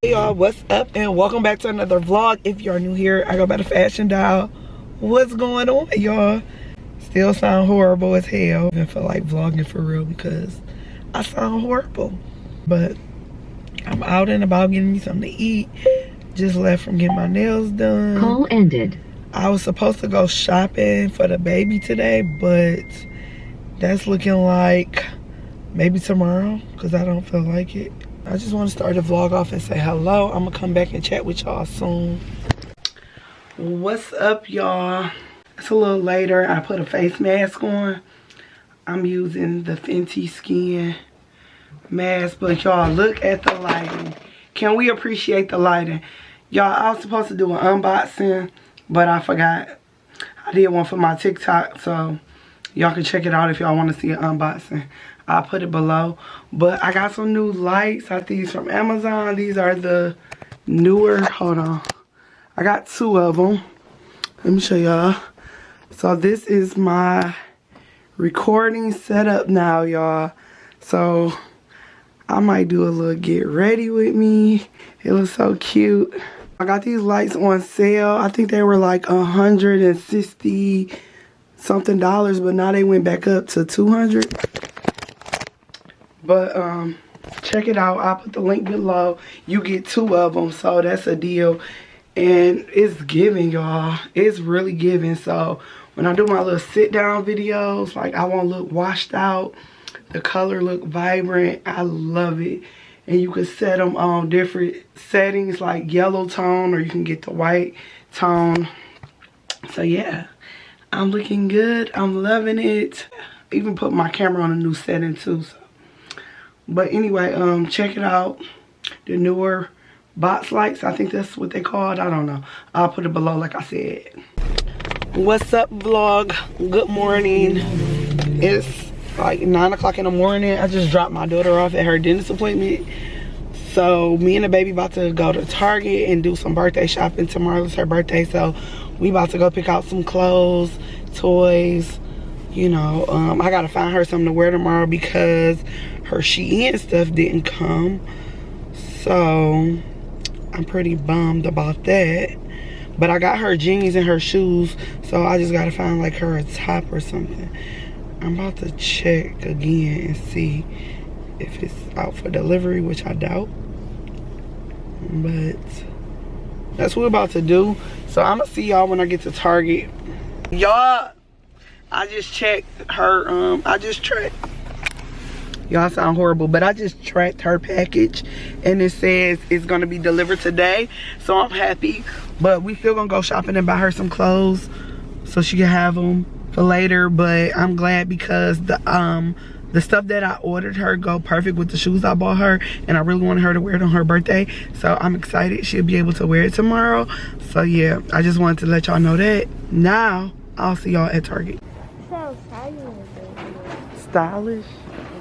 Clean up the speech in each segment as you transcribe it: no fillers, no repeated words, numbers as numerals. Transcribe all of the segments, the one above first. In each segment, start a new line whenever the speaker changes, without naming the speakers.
Hey y'all, what's up and welcome back to another vlog. If you're new here, I go by the Fashion Doll. What's going on, y'all? Still sound horrible as hell. I feel like vlogging for real because I sound horrible. But I'm out and about getting me something to eat. Just left from getting my nails done.
Call ended.
I was supposed to go shopping for the baby today, but that's looking like maybe tomorrow because I don't feel like it. I just want to start the vlog off and say hello. I'm gonna come back and chat with y'all soon. What's up, y'all? It's a little later. I put a face mask on. I'm using the Fenty Skin mask, but y'all look at the lighting. Can we appreciate the lighting? Y'all, I was supposed to do an unboxing, but I forgot. I did one for my TikTok, so y'all can check it out if y'all want to see an unboxing. I'll put it below. But I got some new lights. I got these from Amazon. These are the newer. Hold on. I got two of them. Let me show y'all. So this is my recording setup now, y'all. So I might do a little get ready with me. It looks so cute. I got these lights on sale. I think they were like $160 something, but now they went back up to $200. But check it out. I'll put the link below. You get two of them, so that's a deal. And it's giving, y'all. It's really giving. So when I do my little sit down videos, like I won't look washed out. The color look vibrant. I love it. And you can set them on different settings like yellow tone, or you can get the white tone. So yeah, I'm looking good. I'm loving it. I even put my camera on a new setting too. So. But anyway, check it out. The newer box lights, I think that's what they called. I don't know. I'll put it below like I said. What's up, vlog? Good morning. It's like 9 o'clock in the morning. I just dropped my daughter off at her dentist appointment. So me and the baby about to go to Target and do some birthday shopping. Tomorrow's her birthday, so we about to go pick out some clothes, toys. You know, I gotta find her something to wear tomorrow because her SHEIN stuff didn't come. So I'm pretty bummed about that. But I got her jeans and her shoes, so I just gotta find like her a top or something. I'm about to check again and see if it's out for delivery, which I doubt. But that's what we're about to do. So I'm gonna see y'all when I get to Target. Y'all, I just checked her, y'all sound horrible, but I just tracked her package and it says it's gonna be delivered today. So I'm happy, but we still gonna go shopping and buy her some clothes so she can have them for later. But I'm glad because the stuff that I ordered her go perfect with the shoes I bought her, and I really wanted her to wear it on her birthday. So I'm excited she'll be able to wear it tomorrow. So yeah, I just wanted to let y'all know that. Now I'll see y'all at Target.
So silent.
Stylish?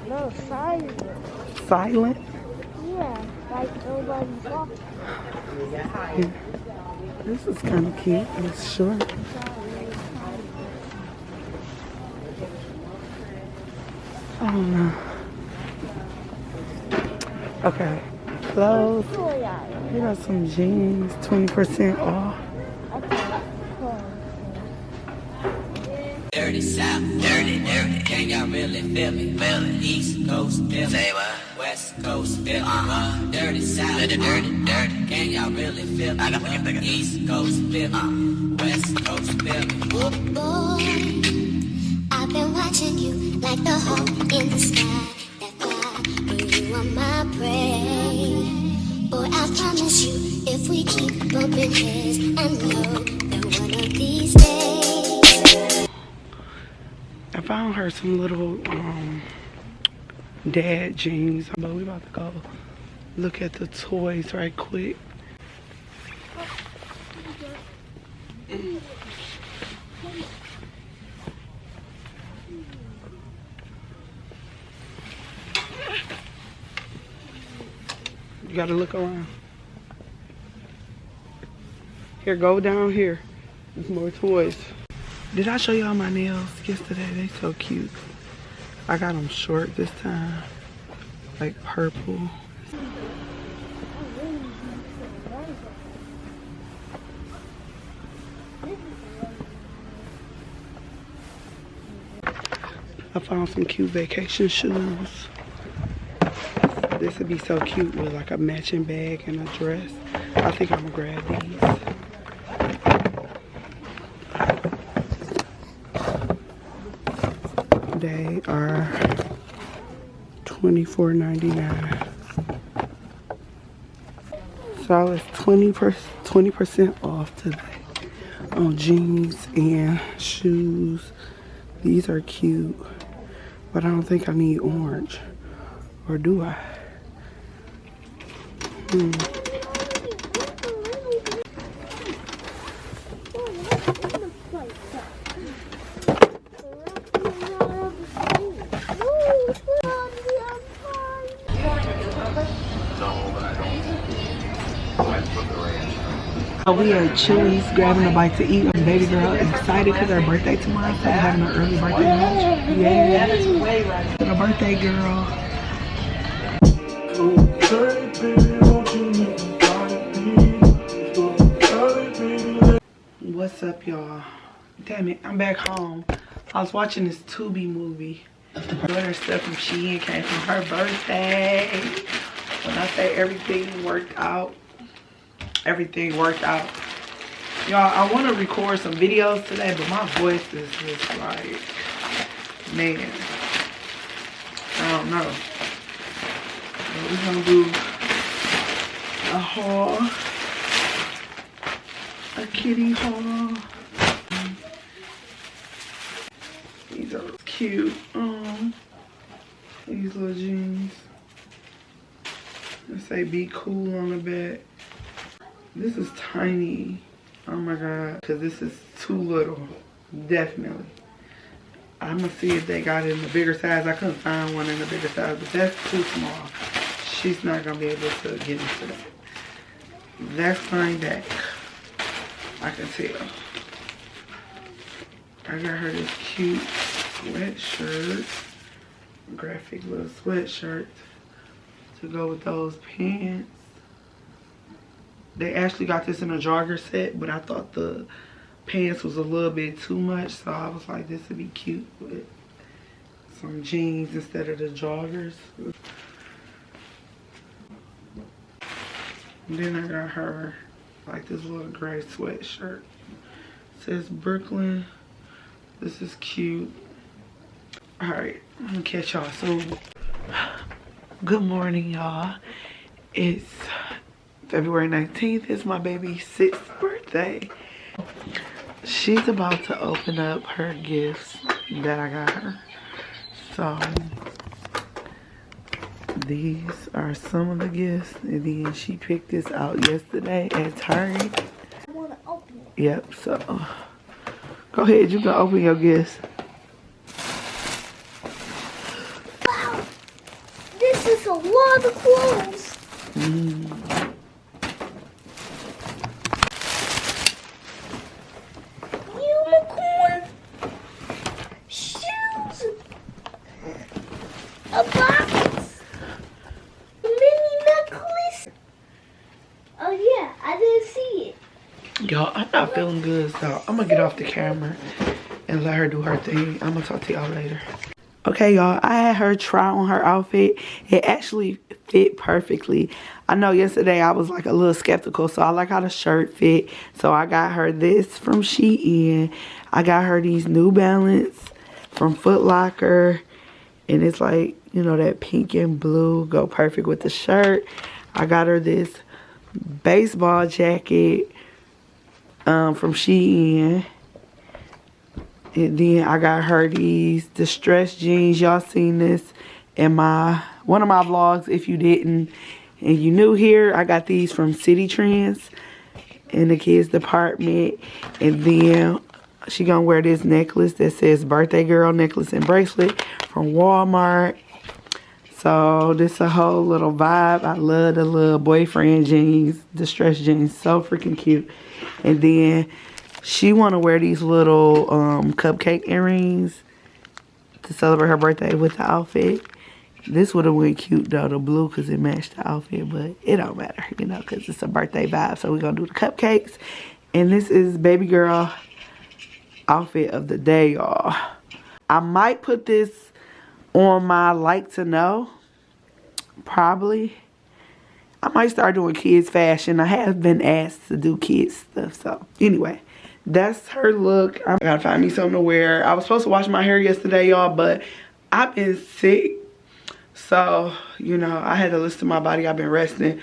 No, silent.
Silent?
Yeah, like nobody's talking.
Yeah. This is kind of cute. It's short. I don't know. Okay. Clothes. We got some jeans, 20% off.
Dirty South, dirty, can y'all really feel me? Feel it. East Coast, feel me. Say what? West Coast, feel me. Dirty South, dirty, can y'all really feel me? I got to East Coast, feel me. West Coast, feel me.
Oh boy, I've been watching you like the hawk in the sky. That fly, and you are my prey. Boy, I promise you, if we keep bumping heads, I know that one of these days.
I found her some little dad jeans, but we about to go look at the toys right quick. You gotta look around. Here, go down here. There's more toys. Did I show y'all my nails yesterday? They so cute. I got them short this time. like purple. I found some cute vacation shoes. This would be so cute with like a matching bag and a dress. I think I'm gonna grab these. They are $24.99. So it's 20% off today on jeans and shoes. These are cute, but I don't think I need orange. Or do I? We at Chili's grabbing a bite to eat. My baby girl is excited because her birthday tomorrow, so we're having an early birthday lunch. Yeah, her birthday girl. What's up, y'all? Damn it, I'm back home. I was watching this Tubi movie. Her stuff from SHEIN came from her birthday. When I say everything worked out, everything worked out. Y'all, I want to record some videos today, but my voice is just like, man, I don't know. But we're gonna do a haul, a kitty haul. These are cute. These little jeans. They say "be cool" on the back. This is tiny. Oh my god, because this is too little. Definitely. I'm gonna see if they got it in the bigger size. I couldn't find one in the bigger size, but that's too small. She's not gonna be able to get into that. That's fine back. I can tell. I got her this cute sweatshirt. Graphic little sweatshirt to go with those pants. They actually got this in a jogger set, but I thought the pants was a little bit too much, so I was like, this would be cute with some jeans instead of the joggers. And then I got her like this little gray sweatshirt. It says Brooklyn. This is cute. Alright, I'm gonna catch y'all soon. Good morning, y'all. It's February 19th. It's my baby's 6th birthday. She's about to open up her gifts that I got her. So these are some of the gifts, and then she picked this out yesterday at Target.
I want to open it.
Yep, so go ahead, you can open your gifts.
Wow, this is a lot of clothes. Unicorn shoes, a box, a mini necklace. Oh yeah, I didn't see it.
Y'all, I'm not feeling good, so I'm gonna get off the camera and let her do her thing. I'm gonna talk to y'all later. Okay, y'all, I had her try on her outfit. It actually fit perfectly. I know yesterday I was like a little skeptical, so I like how the shirt fit. So I got her this from SHEIN. I got her these New Balance from Foot Locker. And it's like, you know, that pink and blue go perfect with the shirt. I got her this baseball jacket from SHEIN. And then I got her these distressed jeans. Y'all seen this in one of my vlogs. If you didn't and you new here, I got these from City Trends in the kids department. And then she gonna wear this necklace that says birthday girl necklace and bracelet from Walmart. So this a whole little vibe. I love the little boyfriend jeans, distressed jeans, so freaking cute. And then she want to wear these little cupcake earrings to celebrate her birthday with the outfit. This would have went cute though, the blue, because it matched the outfit, but it don't matter, you know, because it's a birthday vibe. So we're gonna do the cupcakes. And this is baby girl outfit of the day, y'all. I might put this on my like to know, probably. I might start doing kids fashion. I have been asked to do kids stuff. So anyway, that's her look. I gotta find me something to wear. I was supposed to wash my hair yesterday, y'all, but I've been sick. So, you know, I had to listen to my body. I've been resting.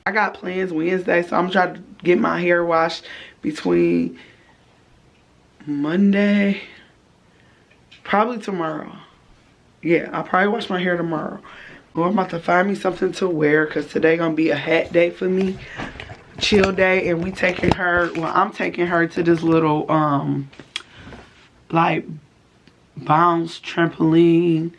I got plans Wednesday, so I'm trying to get my hair washed between Monday, probably tomorrow. Yeah, I'll probably wash my hair tomorrow. Well, I'm about to find me something to wear because today gonna be a hat day for me, chill day, and we taking her. Well, I'm taking her to this little like bounce trampoline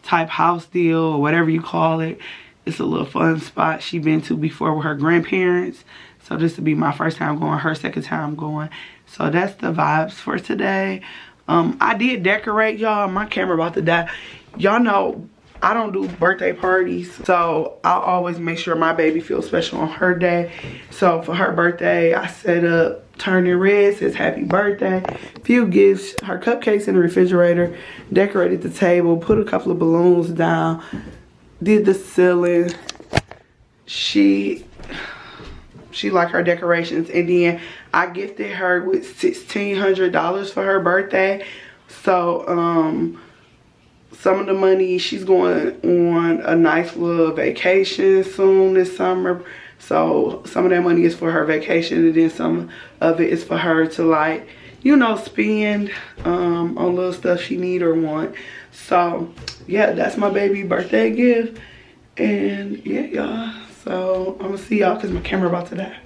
type house deal or whatever you call it. It's a little fun spot she been to before with her grandparents. So this will be my first time going, her second time going. So that's the vibes for today. I did decorate, y'all. My camera about to die. Y'all know I don't do birthday parties, so I always make sure my baby feels special on her day. So for her birthday, I set up turning red, says happy birthday, few gifts, her cupcakes in the refrigerator, decorated the table, put a couple of balloons down, did the ceiling. She liked her decorations, and then I gifted her with $1,600 for her birthday. So some of the money, she's going on a nice little vacation soon this summer. So some of that money is for her vacation, and then some of it is for her to, like, you know, spend on little stuff she need or want. So yeah, that's my baby birthday gift. And yeah, y'all, so I'm gonna see y'all because my camera about to die.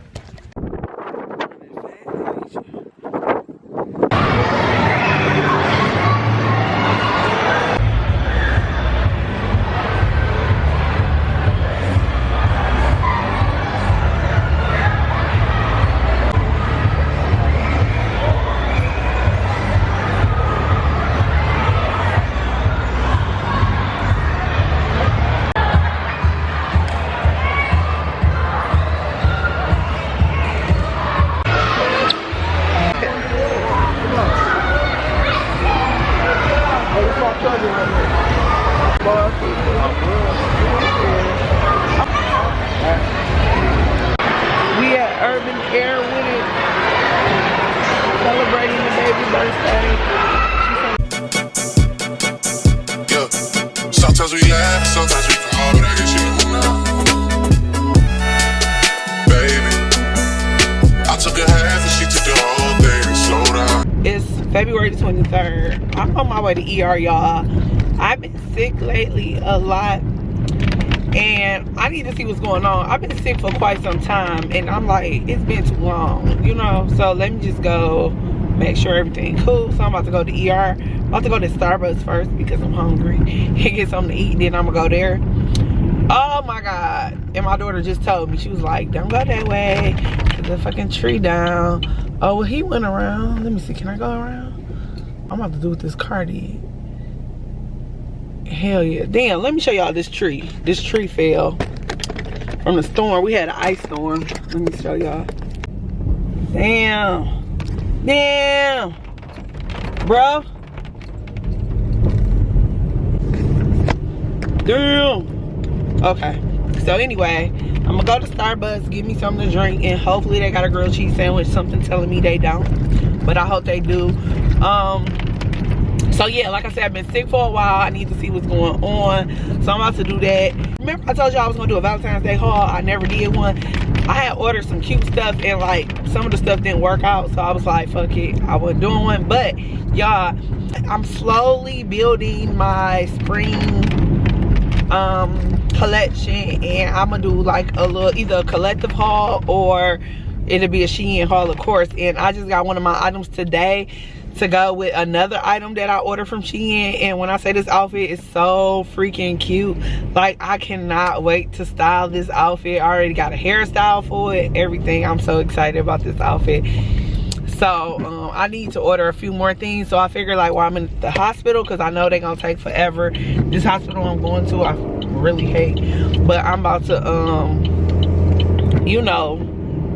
We at Urban Air with it, celebrating the baby birthday.
Yeah, sometimes we laugh, sometimes we cry, but I guess you know now. Baby, I took a half and she took the whole thing. Slow down.
It's February 23rd. I'm on my way to ER, y'all. I've been sick lately a lot, and I need to see what's going on. I've been sick for quite some time, and I'm like, it's been too long, you know? So let me just go make sure everything cool. So I'm about to go to ER. I'm about to go to Starbucks first because I'm hungry and get something to eat. Then I'm gonna go there. Oh my God. And my daughter just told me, she was like, don't go that way. There's a fucking tree down. Oh, well, he went around. Let me see, can I go around? I'm about to do what this car did. Hell yeah. Damn, let me show y'all this tree. This tree fell from the storm. We had an ice storm. Let me show y'all. Damn. Damn. Bro. Damn. Okay. So anyway, I'm gonna go to Starbucks, get me something to drink, and hopefully they got a grilled cheese sandwich. Something telling me they don't, but I hope they do. So yeah, like I said, I've been sick for a while. I need to see what's going on. So I'm about to do that. Remember I told y'all I was gonna do a Valentine's Day haul? I never did one. I had ordered some cute stuff, and like some of the stuff didn't work out. So I was like, fuck it, I wasn't doing one. But y'all, I'm slowly building my spring collection, and I'm gonna do like a little, either a collective haul or it'll be a SHEIN haul, of course. And I just got one of my items today to go with another item that I ordered from SHEIN. And when I say this outfit is so freaking cute, like I cannot wait to style this outfit. I already got a hairstyle for it, everything. I'm so excited about this outfit. So I need to order a few more things. So I figure, like, while I'm in the hospital, because I know they're gonna take forever. This hospital I'm going to, really hate. But I'm about to you know,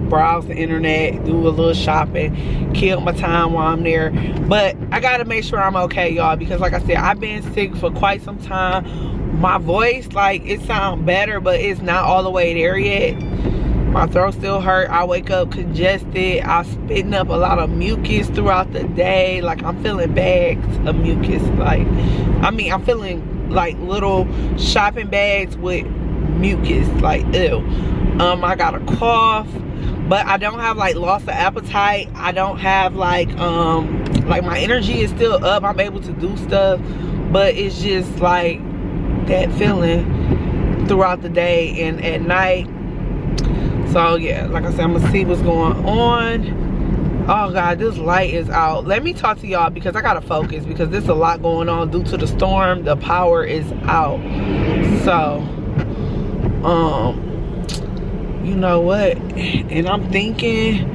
browse the internet, do a little shopping, kill my time while I'm there. But I gotta make sure I'm okay, y'all, because like I said, I've been sick for quite some time. My voice, like, it sounds better, but it's not all the way there yet. My throat still hurt. I wake up congested. I'm spitting up a lot of mucus throughout the day. Like, I'm feeling bags of mucus. Like, I mean, I'm feeling like little shopping bags with mucus. Like, ew. I got a cough, but I don't have like loss of appetite. I don't have like my energy is still up. I'm able to do stuff, but it's just like that feeling throughout the day and at night. So yeah, like I said, I'm gonna see what's going on. Oh God, this light is out. Let me talk to y'all because I gotta focus, because there's a lot going on due to the storm. The power is out. So you know what, and I'm thinking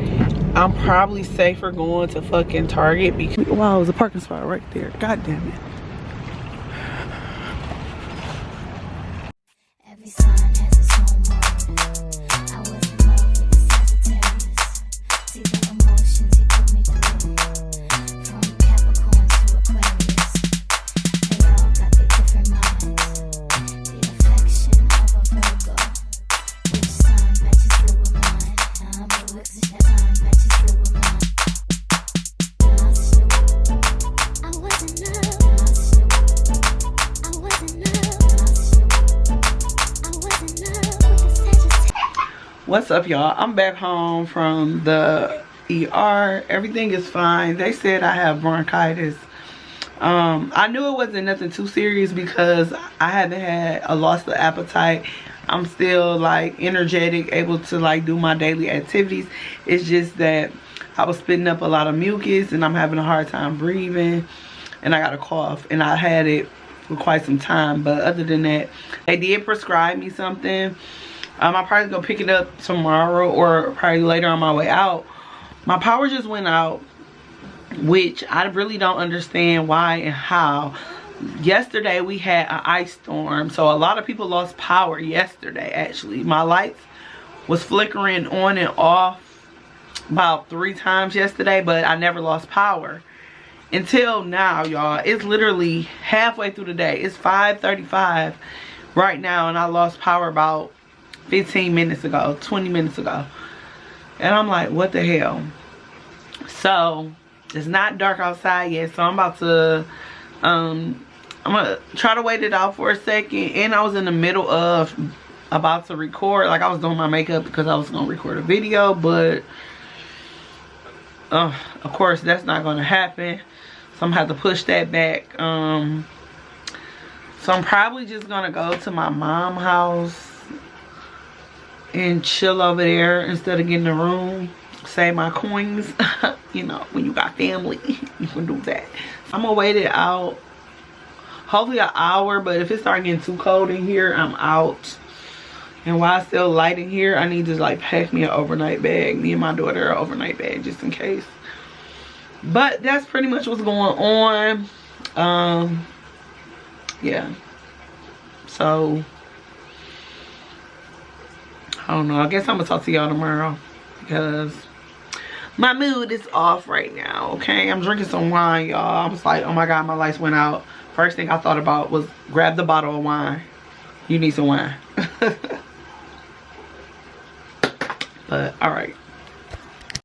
I'm probably safer going to fucking Target because, wow, there's a parking spot right there. God damn it.
Every sign has its own moment. I was in love with the Sagittarius. See the emotions he put me through. From Capricorn to Aquarius. They all got their different minds. The affection of a Virgo. Which sign matches blue with mine? But which sign matches blue with mine? I was in love. I was in love.
What's up, y'all? I'm back home from the ER. Everything is fine. They said I have bronchitis. I knew it wasn't nothing too serious because I haven't had a loss of appetite. I'm still like energetic, able to like do my daily activities. It's just that I was spitting up a lot of mucus and I'm having a hard time breathing, and I got a cough, and I had it for quite some time. But other than that, they did prescribe me something. I'm probably gonna pick it up tomorrow or probably later on my way out. My power just went out, which I really don't understand why and how. Yesterday we had an ice storm, so a lot of people lost power yesterday. Actually, my lights was flickering on and off about 3 times yesterday, but I never lost power until now, y'all. It's literally halfway through the day. It's 5:35 right now, and I lost power about 15 minutes ago, 20 minutes ago. And I'm like, what the hell? So it's not dark outside yet, so I'm about to I'm gonna try to wait it out for a second. And I was in the middle of about to record, like I was doing my makeup because I was gonna record a video, but of course that's not gonna happen, so I'm gonna have to push that back. So I'm probably just gonna go to my mom's house and chill over there instead of getting a room, save my coins. You know, when you got family, you can do that. I'm gonna wait it out, hopefully an hour, but if it starts getting too cold in here, I'm out. And while it's still light in here, I need to like pack me an overnight bag, me and my daughter an overnight bag just in case. But that's pretty much what's going on. Yeah, so I don't know. I guess I'm gonna talk to y'all tomorrow because my mood is off right now, okay? I'm drinking some wine, y'all. I was like, oh my God, my lights went out. First thing I thought about was grab the bottle of wine. You need some wine. But, all right.